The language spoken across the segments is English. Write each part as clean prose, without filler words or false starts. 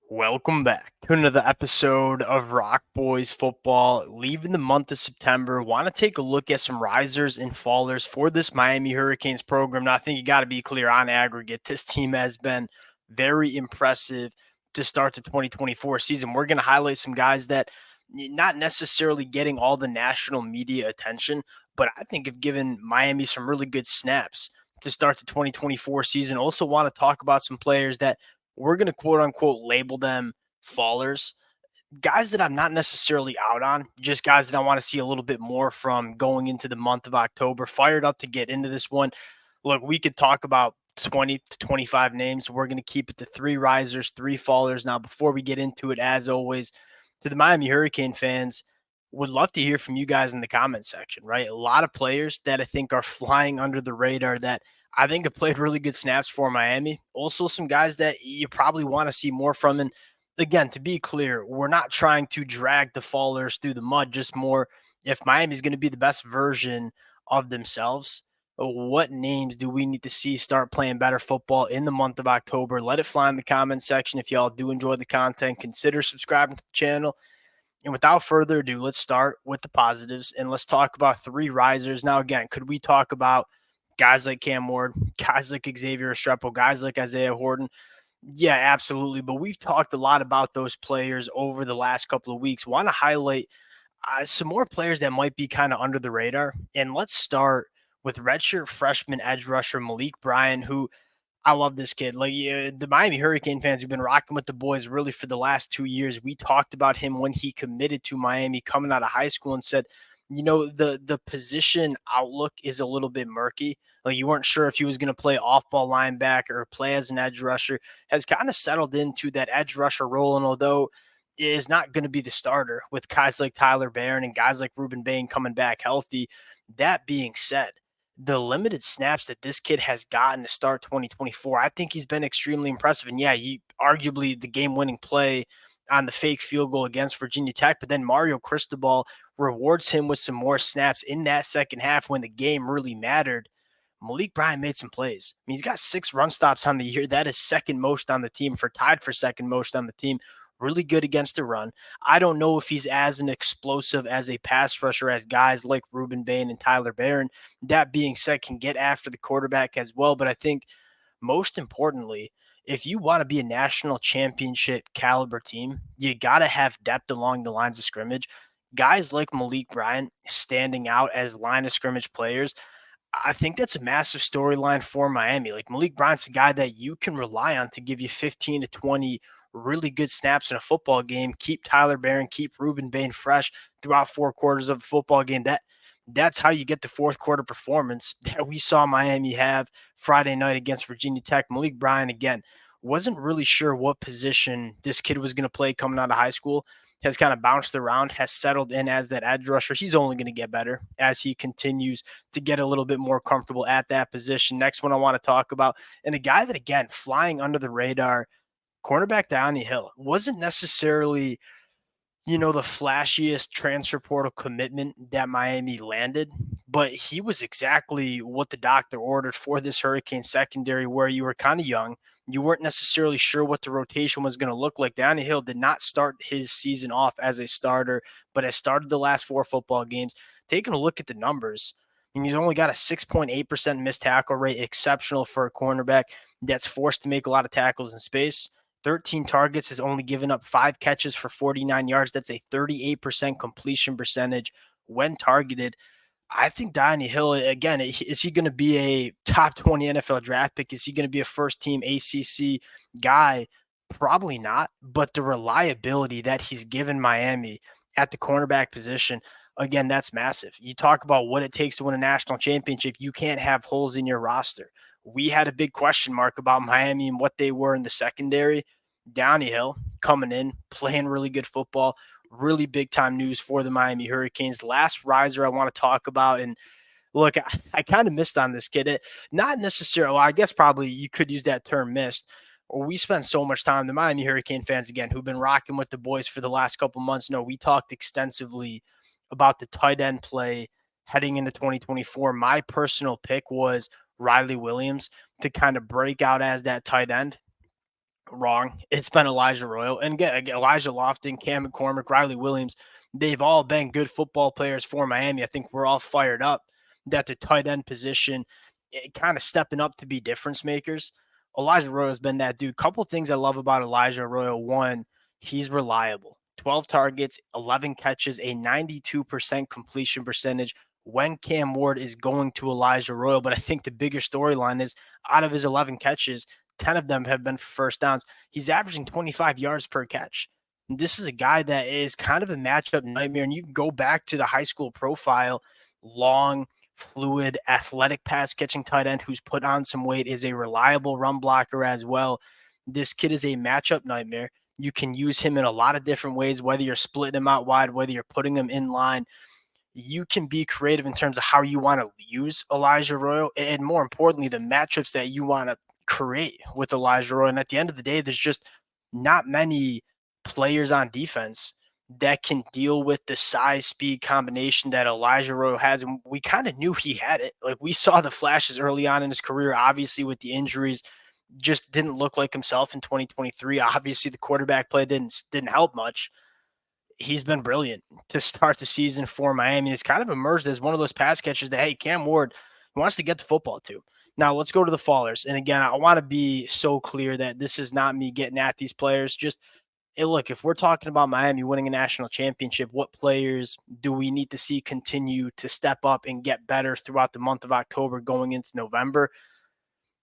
Welcome back to another episode of Rock Boys Football. Leaving the month of September, want to take a look at some risers and fallers for this Miami Hurricanes program. Now, I think you got to be clear on aggregate. This team has been very impressive to start the 2024 season. We're going to highlight some guys that not necessarily getting all the national media attention, but I think have given Miami some really good snaps to start the 2024 season. Also, want to talk about some players that we're going to quote unquote label them fallers, guys that I'm not necessarily out on, just guys that I want to see a little bit more from going into the month of October. Fired up to get into this one. Look, we could talk about 20 to 25 names. We're going to keep it to three risers, three fallers. Now, before we get into it, as always, to the Miami Hurricane fans, would love to hear from you guys in the comment section, right? A lot of players that I think are flying under the radar that I think have played really good snaps for Miami. Also, some guys that you probably want to see more from. And again, to be clear, we're not trying to drag the fallers through the mud, just more if Miami's going to be the best version of themselves. What names do we need to see start playing better football in the month of October? Let it fly in the comment section. If y'all do enjoy the content, consider subscribing to the channel. And without further ado, let's start with the positives and let's talk about three risers. Now, again, could we talk about guys like Cam Ward, guys like Xavier Estrepo, guys like Isaiah Horton? Yeah, absolutely. But we've talked a lot about those players over the last couple of weeks. Want to highlight some more players that might be kind of under the radar. And let's start with redshirt freshman edge rusher Malik Bryan, who I love this kid. Like the Miami Hurricane fans who've been rocking with the boys really for the last 2 years. We talked about him when he committed to Miami coming out of high school and said, the position outlook is a little bit murky. Like you weren't sure if he was going to play off ball linebacker or play as an edge rusher. Has kind of settled into that edge rusher role, and although is not going to be the starter with guys like Tyler Barron and guys like Ruben Bain coming back healthy. That being said, the limited snaps that this kid has gotten to start 2024, I think he's been extremely impressive. And yeah, he arguably the game-winning play on the fake field goal against Virginia Tech, but then Mario Cristobal rewards him with some more snaps in that second half when the game really mattered. Malik Bryan made some plays. I mean, he's got 6 run stops on the year. That is second most on the team, tied for second most on the team. Really good against the run. I don't know if he's as an explosive as a pass rusher as guys like Ruben Bain and Tyler Barron. That being said, can get after the quarterback as well. But I think most importantly, if you want to be a national championship caliber team, you got to have depth along the lines of scrimmage. Guys like Malik Bryan standing out as line of scrimmage players, I think that's a massive storyline for Miami. Like Malik Bryant's a guy that you can rely on to give you 15 to 20 really good snaps in a football game. Keep Tyler Barron, keep Ruben Bain fresh throughout 4 quarters of a football game. That's how you get the fourth quarter performance that we saw Miami have Friday night against Virginia Tech. Malik Bryan again wasn't really sure what position this kid was going to play coming out of high school. Has kind of bounced around, has settled in as that edge rusher. He's only going to get better as he continues to get a little bit more comfortable at that position. Next one I want to talk about, and a guy that, again, flying under the radar, cornerback Donnie Hill. Wasn't necessarily, the flashiest transfer portal commitment that Miami landed, but he was exactly what the doctor ordered for this Hurricane secondary, where you were kind of young. You weren't necessarily sure what the rotation was going to look like. Donnie Hill did not start his season off as a starter, but has started the last 4 football games. Taking a look at the numbers, and he's only got a 6.8% missed tackle rate, exceptional for a cornerback that's forced to make a lot of tackles in space. 13 targets, has only given up 5 catches for 49 yards. That's a 38% completion percentage when targeted. I think Donnie Hill, again, is he going to be a top 20 NFL draft pick? Is he going to be a first team ACC guy? Probably not. But the reliability that he's given Miami at the cornerback position, again, that's massive. You talk about what it takes to win a national championship. You can't have holes in your roster. We had a big question mark about Miami and what they were in the secondary. Donnie Hill coming in, playing really good football, really big time news for the Miami Hurricanes. Last riser I want to talk about, and look, I kind of missed on this kid. Not necessarily, well, I guess probably you could use that term missed. We spent so much time, the Miami Hurricane fans, again, who've been rocking with the boys for the last couple months, know we talked extensively about the tight end play heading into 2024. My personal pick was Riley Williams to kind of break out as that tight end. Wrong. It's been Elijah Royal. And again, Elijah Lofton, Cam McCormick, Riley Williams. They've all been good football players for Miami. I think we're all fired up that the tight end position kind of stepping up to be difference makers. Elijah Royal has been that dude. Couple things I love about Elijah Royal. One, he's reliable. 12 targets, 11 catches, a 92% completion percentage when Cam Ward is going to Elijah Royal. But I think the bigger storyline is out of his 11 catches, 10 of them have been for first downs. He's averaging 25 yards per catch. And this is a guy that is kind of a matchup nightmare. And you can go back to the high school profile, long, fluid, athletic pass catching tight end who's put on some weight, is a reliable run blocker as well. This kid is a matchup nightmare. You can use him in a lot of different ways, whether you're splitting him out wide, whether you're putting him in line. You can be creative in terms of how you want to use Elijah Royal, and more importantly, the matchups that you want to create with Elijah Royal. And at the end of the day, there's just not many players on defense that can deal with the size speed combination that Elijah Royal has. And we kind of knew he had it. Like, we saw the flashes early on in his career, obviously with the injuries, just didn't look like himself in 2023. Obviously, the quarterback play didn't help much. He's been brilliant to start the season for Miami. He's kind of emerged as one of those pass catchers that, hey, Cam Ward wants to get the football to. Now, let's go to the fallers. And again, I want to be so clear that this is not me getting at these players. Just, hey, look, if we're talking about Miami winning a national championship, what players do we need to see continue to step up and get better throughout the month of October going into November?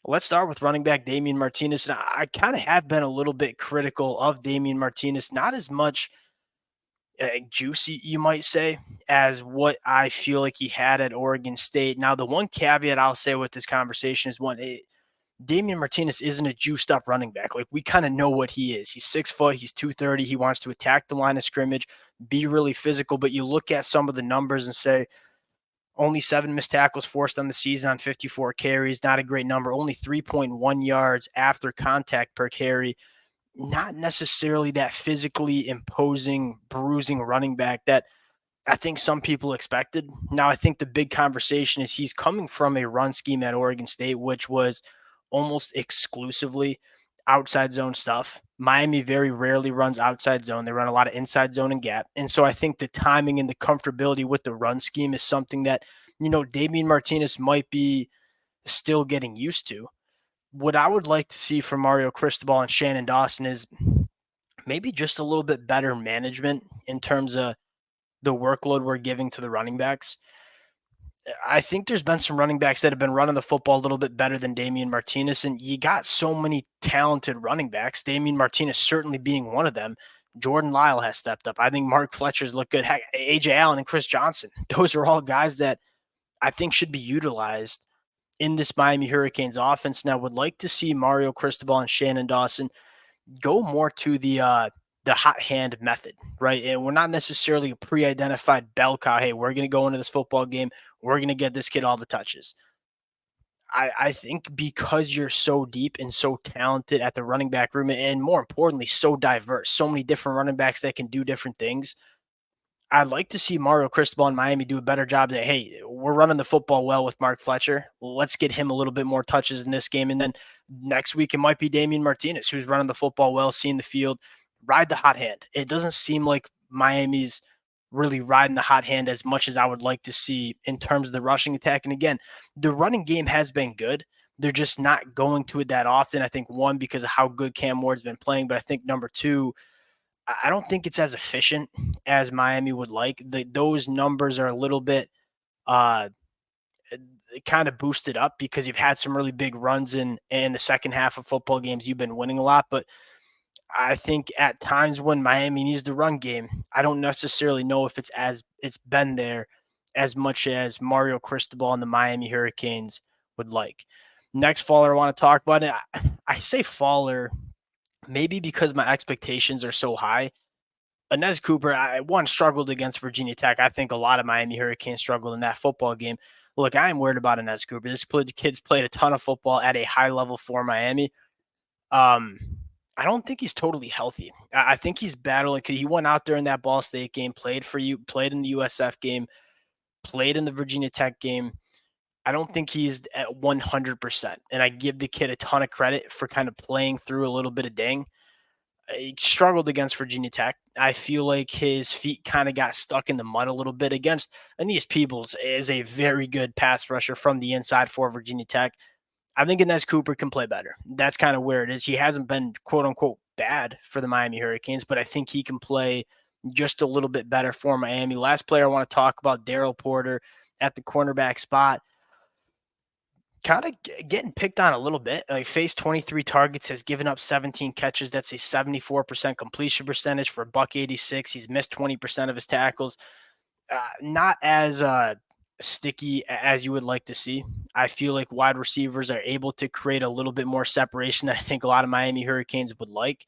Let's start with running back Damian Martinez. And I kind of have been a little bit critical of Damian Martinez, not as much juicy, you might say, as what I feel like he had at Oregon State. Now, the one caveat I'll say with this conversation is Damian Martinez isn't a juiced up running back. Like, we kind of know what he is. He's 6 foot, he's 230. He wants to attack the line of scrimmage, be really physical. But you look at some of the numbers and say, only 7 missed tackles forced on the season on 54 carries, not a great number. Only 3.1 yards after contact per carry. Not necessarily that physically imposing, bruising running back that I think some people expected. Now, I think the big conversation is he's coming from a run scheme at Oregon State, which was almost exclusively outside zone stuff. Miami very rarely runs outside zone. They run a lot of inside zone and gap. And so I think the timing and the comfortability with the run scheme is something that, Damian Martinez might be still getting used to. What I would like to see from Mario Cristobal and Shannon Dawson is maybe just a little bit better management in terms of the workload we're giving to the running backs. I think there's been some running backs that have been running the football a little bit better than Damian Martinez, and you got so many talented running backs. Damian Martinez certainly being one of them. Jordan Lyle has stepped up. I think Mark Fletcher's looked good. Heck, AJ Allen and Chris Johnson. Those are all guys that I think should be utilized in this Miami Hurricanes offense. Now, would like to see Mario Cristobal and Shannon Dawson go more to the hot hand method, right? And we're not necessarily a pre-identified bell cow. Hey, we're going to go into this football game. We're going to get this kid all the touches. I think because you're so deep and so talented at the running back room, and more importantly, so diverse, so many different running backs that can do different things. I'd like to see Mario Cristobal in Miami do a better job that, hey, we're running the football well with Mark Fletcher. Let's get him a little bit more touches in this game. And then next week, it might be Damian Martinez, who's running the football well, seeing the field, ride the hot hand. It doesn't seem like Miami's really riding the hot hand as much as I would like to see in terms of the rushing attack. And again, the running game has been good. They're just not going to it that often. I think, one, because of how good Cam Ward's been playing, but I think number two, I don't think it's as efficient as Miami would like. Those numbers are a little bit uh, kind of boosted up because you've had some really big runs in the second half of football games. You've been winning a lot, but I think at times when Miami needs the run game, I don't necessarily know if it's been there as much as Mario Cristobal and the Miami Hurricanes would like. Next faller I want to talk about, I say faller maybe because my expectations are so high. Inez Cooper, one, struggled against Virginia Tech. I think a lot of Miami Hurricanes struggled in that football game. Look, I am worried about Inez Cooper. This kid's played a ton of football at a high level for Miami. Um, I don't think he's totally healthy. I think he's battling. He went out there in that Ball State game, played for you, played in the USF game, played in the Virginia Tech game. I don't think he's at 100%. And I give the kid a ton of credit for kind of playing through a little bit of ding. He struggled against Virginia Tech. I feel like his feet kind of got stuck in the mud a little bit against Aeneas Peebles is a very good pass rusher from the inside for Virginia Tech. I think Inez Cooper can play better. That's kind of where it is. He hasn't been quote unquote bad for the Miami Hurricanes, but I think he can play just a little bit better for Miami. Last player I want to talk about, Daryl Porter at the cornerback spot. Kind of getting picked on a little bit. Like faced 23 targets, has given up 17 catches. That's a 74% completion percentage for buck 86. He's missed 20% of his tackles. Not as sticky as you would like to see. I feel like wide receivers are able to create a little bit more separation than I think a lot of Miami Hurricanes would like.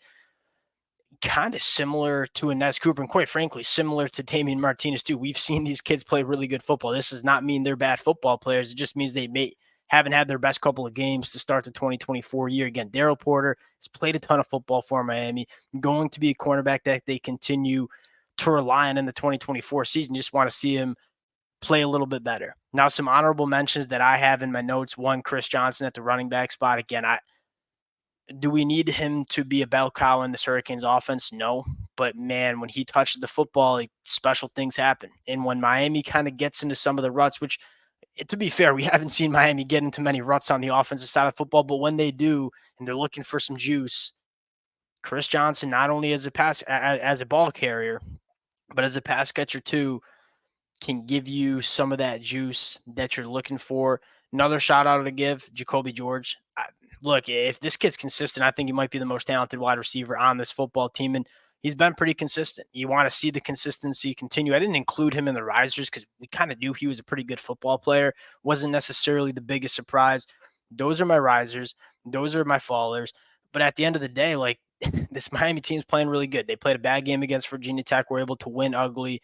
Kind of similar to Inez Cooper, and quite frankly, similar to Damian Martinez too. We've seen these kids play really good football. This does not mean they're bad football players. It just means haven't had their best couple of games to start the 2024 year. Again, Daryl Porter has played a ton of football for Miami, going to be a cornerback that they continue to rely on in the 2024 season. Just want to see him play a little bit better. Now, some honorable mentions that I have in my notes. One, Chris Johnson at the running back spot. Again, do we need him to be a bell cow in this Hurricanes offense? No. But man, when he touches the football, like, special things happen. And when Miami kind of gets into some of the ruts, which, to be fair, we haven't seen Miami get into many ruts on the offensive side of football, but when they do and they're looking for some juice, Chris Johnson, not only as a ball carrier, but as a pass catcher too, can give you some of that juice that you're looking for. Another shout out to give Jacoby George. Look, if this kid's consistent, I think he might be the most talented wide receiver on this football team. And he's been pretty consistent. You want to see the consistency continue. I didn't include him in the risers because we kind of knew he was a pretty good football player. Wasn't necessarily the biggest surprise. Those are my risers. Those are my fallers. But at the end of the day, like, this Miami team's playing really good. They played a bad game against Virginia Tech. Were able to win ugly.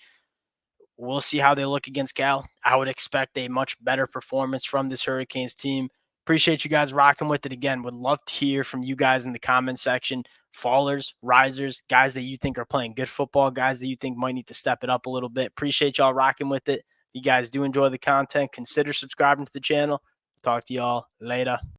We'll see how they look against Cal. I would expect a much better performance from this Hurricanes team. Appreciate you guys rocking with it again. Would love to hear from you guys in the comment section. Fallers, risers, guys that you think are playing good football, guys that you think might need to step it up a little bit. Appreciate y'all rocking with it. If you guys do enjoy the content, consider subscribing to the channel. Talk to y'all later.